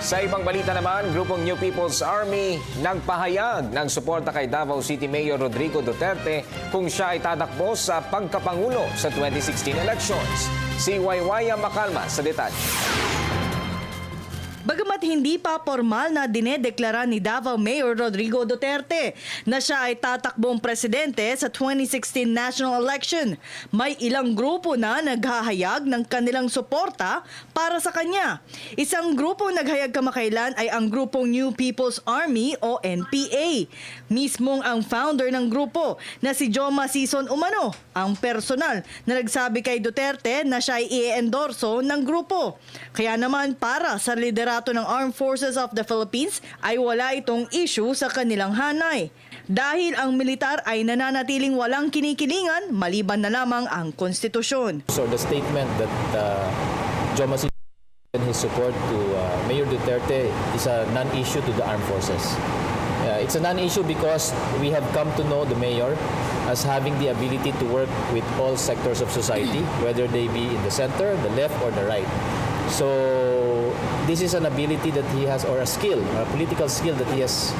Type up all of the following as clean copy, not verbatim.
Sa ibang balita naman, grupong New People's Army nagpahayag ng suporta kay Davao City Mayor Rodrigo Duterte kung siya ay tatakbo sa pagkapangulo sa 2016 elections. Si Waywaya Macalma sa detalye. Bagamat hindi pa formal na dinedeklara ni Davao Mayor Rodrigo Duterte na siya ay tatakbong presidente sa 2016 national election, may ilang grupo na naghahayag ng kanilang suporta para sa kanya. Isang grupo naghayag kamakailan ay ang grupong New People's Army o NPA. Mismong ang founder ng grupo na si Joma Sison Umano, ang personal na nagsabi kay Duterte na siya ay i-endorso ng grupo. Kaya naman para sa liderato ng Armed Forces of the Philippines ay wala itong issue sa kanilang hanay. Dahil ang militar ay nananatiling walang kinikilingan maliban na lamang ang konstitusyon. So the statement that Joma Sison and his support to Mayor Duterte is a non-issue to the armed forces. It's a non-issue because we have come to know the mayor as having the ability to work with all sectors of society, whether they be in the center, the left, or the right. So this is an ability that he has, or a skill, a political skill that he has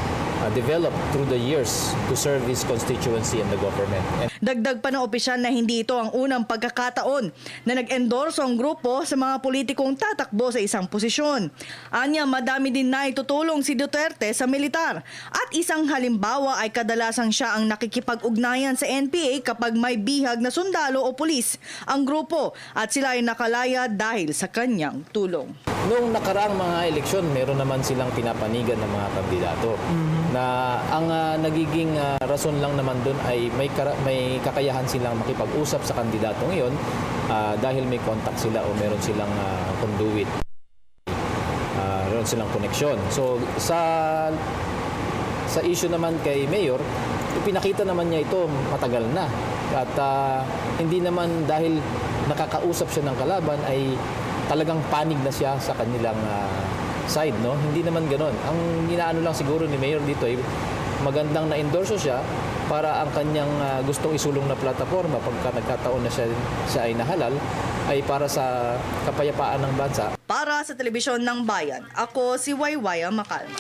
developed through the years to serve his constituency and the government. Dagdag pa ng opisyal na hindi ito ang unang pagkakataon na nag-endorso ang grupo sa mga politikong tatakbo sa isang posisyon. Anya, madami din na itutulong si Duterte sa militar. At isang halimbawa ay kadalasang siya ang nakikipag-ugnayan sa NPA kapag may bihag na sundalo o pulis ang grupo at sila ay nakalaya dahil sa kanyang tulong. Noong nakaraang mga eleksyon, meron naman silang pinapanigan ng mga kandidato. Na ang nagiging rason lang naman doon ay may kakayahan silang makipag-usap sa kandidato ngayon dahil may contact sila o meron silang conduit, meron silang connection. So sa issue naman kay Mayor, pinakita naman niya ito matagal na. At hindi naman dahil nakakausap siya ng kalaban ay talagang panig na siya sa kanilang side, no? Hindi naman ganoon. Ang inaano lang siguro ni Mayor dito ay magandang na-endorso siya para ang kanyang gustong isulong na plataforma pagka nagkataon na siya ay nahalal ay para sa kapayapaan ng bansa. Para sa Telebisyon ng Bayan, ako si Waywaya Macalma.